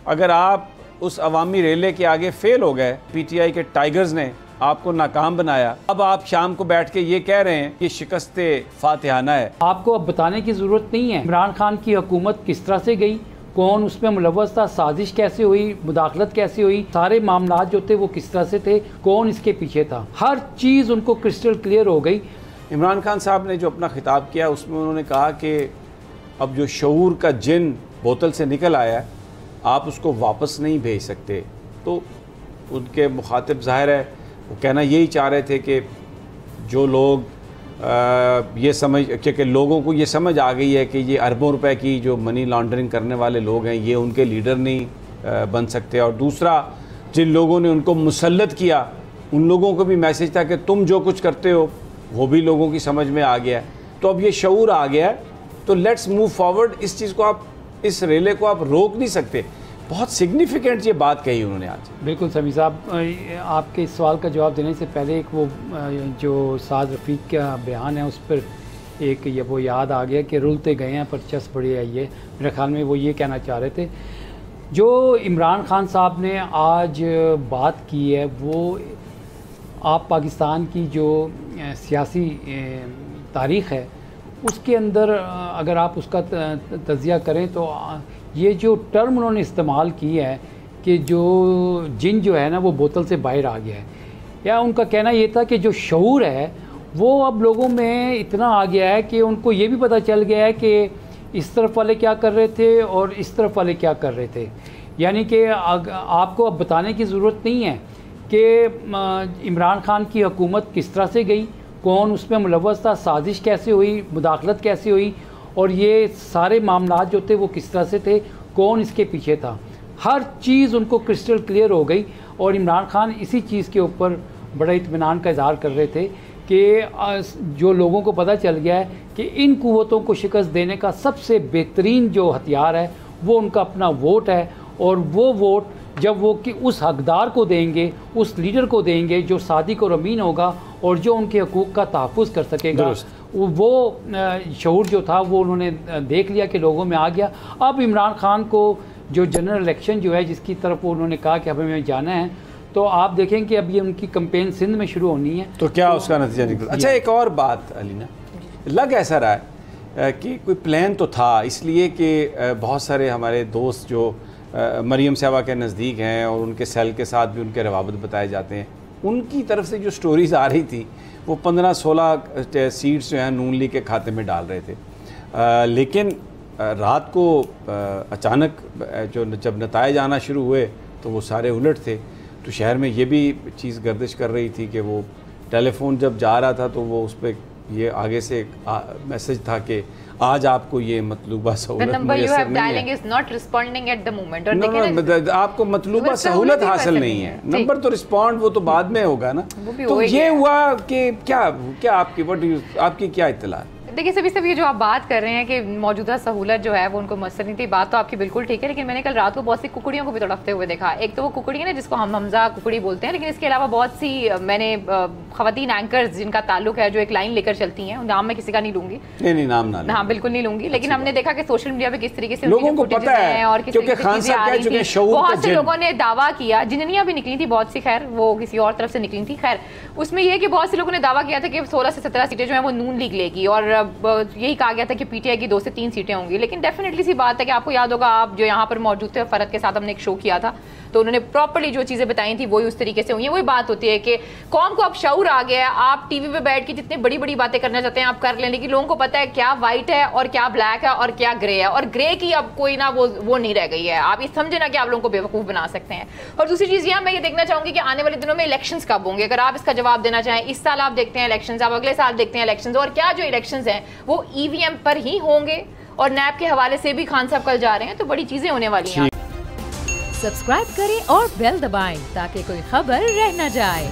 اگر آپ اس عوامی ریلے کے آگے فیل ہو گئے، پی ٹی آئی کے ٹائیگرز نے آپ کو ناکام بنایا، اب آپ شام کو بیٹھ کے یہ کہہ رہے ہیں کہ شکست فاتحانہ ہے۔ آپ کو اب بتانے کی ضرورت نہیں ہے عمران خان کی حکومت کس طرح سے گئی، کون اس میں ملوث تھا، سازش کیسے ہوئی، مداخلت کیسے ہوئی، سارے معاملات جو تھے وہ کس طرح سے تھے، کون اس کے پیچھے تھا، ہر چیز ان کو کرسٹل کلیئر ہو گئی۔ عمران خان صاحب نے جو اپنا خطاب کیا اس میں انہوں نے کہا کہ اب جو شعور کا جن بوتل سے نکل آیا ہے آپ اس کو واپس نہیں بھیج سکتے۔ تو ان کے مخاطب ظاہر ہے وہ کہنا یہی چاہ رہے تھے کہ جو لوگ یہ سمجھ کہ لوگوں کو یہ سمجھ آ گئی ہے کہ یہ اربوں روپے کی جو منی لانڈرنگ کرنے والے لوگ ہیں یہ ان کے لیڈر نہیں بن سکتے، اور دوسرا جن لوگوں نے ان کو مسلط کیا ان لوگوں کو بھی میسج تھا کہ تم جو کچھ کرتے ہو وہ بھی لوگوں کی سمجھ میں آ گیا ہے۔ تو اب یہ شعور آ گیا ہے تو لیٹس موو فارورڈ، اس چیز کو آپ اس ریلے کو آپ روک نہیں سکتے۔ بہت سگنیفیکنٹ یہ بات کہی انہوں نے آج۔ بالکل سمیع صاحب، آپ کے اس سوال کا جواب دینے سے پہلے ایک وہ جو سعد رفیق کا بیان ہے اس پر ایک وہ یاد آ گیا کہ رلتے گئے ہیں پر چس بڑی آئی ہے، میرے خیال میں وہ یہ کہنا چاہ رہے تھے۔ جو عمران خان صاحب نے آج بات کی ہے وہ آپ پاکستان کی جو سیاسی تاریخ ہے اس کے اندر اگر آپ اس کا تجزیہ کریں تو یہ جو ٹرم انہوں نے استعمال کی ہے کہ جو جن جو ہے نا وہ بوتل سے باہر آ گیا ہے، یا ان کا کہنا یہ تھا کہ جو شعور ہے وہ اب لوگوں میں اتنا آ گیا ہے کہ ان کو یہ بھی پتہ چل گیا ہے کہ اس طرف والے کیا کر رہے تھے اور اس طرف والے کیا کر رہے تھے، یعنی کہ آپ کو اب بتانے کی ضرورت نہیں ہے کہ عمران خان کی حکومت کس طرح سے گئی، کون اس میں ملوث تھا، سازش کیسے ہوئی، مداخلت کیسے ہوئی، اور یہ سارے معاملات جو تھے وہ کس طرح سے تھے، کون اس کے پیچھے تھا، ہر چیز ان کو کرسٹل کلیئر ہو گئی۔ اور عمران خان اسی چیز کے اوپر بڑا اطمینان کا اظہار کر رہے تھے کہ جو لوگوں کو پتہ چل گیا ہے کہ ان قوتوں کو شکست دینے کا سب سے بہترین جو ہتھیار ہے وہ ان کا اپنا ووٹ ہے، اور وہ ووٹ جب وہ کہ اس حقدار کو دیں گے، اس لیڈر کو دیں گے جو صادق اور امین ہوگا اور جو ان کے حقوق کا تحفظ کر سکے گا، وہ شعور جو تھا وہ انہوں نے دیکھ لیا کہ لوگوں میں آ گیا۔ اب عمران خان کو جو جنرل الیکشن جو ہے جس کی طرف انہوں نے کہا کہ ہمیں جانا ہے، تو آپ دیکھیں کہ اب یہ ان کی کمپین سندھ میں شروع ہونی ہے تو کیا اس کا نتیجہ نکلا۔ اچھا ایک اور بات علینا، لگ ایسا رہا ہے کہ کوئی پلان تو تھا، اس لیے کہ بہت سارے ہمارے دوست جو مریم صاحبہ کے نزدیک ہیں اور ان کے سیل کے ساتھ بھی ان کے روابط بتائے جاتے ہیں، ان کی طرف سے جو سٹوریز آ رہی تھی وہ 15-16 سیٹس جو ہیں نون لیگ کے کھاتے میں ڈال رہے تھے، لیکن رات کو اچانک جب نتائج آنا شروع ہوئے تو وہ سارے الٹ تھے۔ تو شہر میں یہ بھی چیز گردش کر رہی تھی کہ وہ ٹیلی فون جب جا رہا تھا تو وہ اس پہ یہ آگے سے میسج تھا کہ آج آپ کو یہ مطلوبہ سہولت میسر نہیں ہے، آپ کو مطلوبہ سہولت حاصل نہیں ہے، نمبر تو رسپونڈ وہ تو بعد میں ہوگا نا۔ تو یہ ہوا کہ کیا آپ کی کیا اطلاع ہے؟ دیکھیے سبھی یہ جو آپ بات کر رہے ہیں کہ موجودہ سہولت جو ہے وہ ان کو میسر نہیں تھی، بات تو آپ کی بالکل ٹھیک ہے، لیکن میں نے کل رات کو بہت سی ککڑیوں کو بھی تڑپتے ہوئے دیکھا۔ ایک تو وہ ککڑی ہے نا جس کو ہم حمزہ ککڑی بولتے ہیں، لیکن اس کے علاوہ بہت سی میں نے خواتین اینکرز جن کا تعلق ہے جو ایک لائن لے کر چلتی ہیں، نام میں کسی کا نہیں لوں گی، نہیں نام نہ، ہاں بالکل نہیں لوں گی، لیکن ہم نے دیکھا کہ سوشل میڈیا پہ کس طریقے سے لوگوں کو پتہ ہے اور کس طریقے سے آ رہی تھی، بہت سے لوگوں نے دعویٰ کیا، جننیاں بھی نکلی تھی بہت سی، خیر وہ کسی اور طرف سے نکلی تھی، خیر اس میں یہ کہ بہت سے لوگوں نے دعویٰ کیا تھا کہ 16 سے 17 سیٹیں جو ہیں وہ نون لیگ لے گی، اور یہی کہا گیا تھا کہ پی ٹی آئی کی 2 سے 3 سیٹیں ہوں گی، لیکن ڈیفینیٹلی سی بات ہے کہ آپ کو یاد ہوگا آپ جو یہاں پر موجود تھے اور فرد کے ساتھ ہم نے ایک شو کیا تھا تو انہوں نے پراپرلی جو چیزیں بتائی تھیں وہی اس طریقے سے ہوئی ہیں۔ وہی بات ہوتی ہے کہ قوم کو اب شعور آ گیا ہے، آپ ٹی وی پہ بیٹھ کے جتنے بڑی بڑی باتیں کرنا چاہتے ہیں آپ کر لیں، لیکن لوگوں کو پتہ ہے کیا وائٹ ہے اور کیا بلیک ہے اور کیا گرے ہے، اور گرے کی اب کوئی نہ وہ نہیں رہ گئی ہے، آپ یہ سمجھے نا کہ آپ لوگوں کو بیوقوف بنا سکتے ہیں۔ اور دوسری چیز یہ میں یہ دیکھنا چاہوں گی کہ آنے والے دنوں میں الیکشنز کب ہوں گے، اگر آپ اس کا جواب دینا چاہیں، اس سال آپ دیکھتے ہیں الیکشنز، آپ اگلے سال دیکھتے ہیں الیکشنز، اور کیا جو الیکشنز ہیں وہ ای وی ایم پر ہی ہوں گے، اور نیب کے حوالے سے بھی خان صاحب کل جا رہے ہیں، تو بڑی چیزیں ہونے والی ہیں۔ سبسکرائب کریں اور بیل دبائیں تاکہ کوئی خبر رہ نہ جائے۔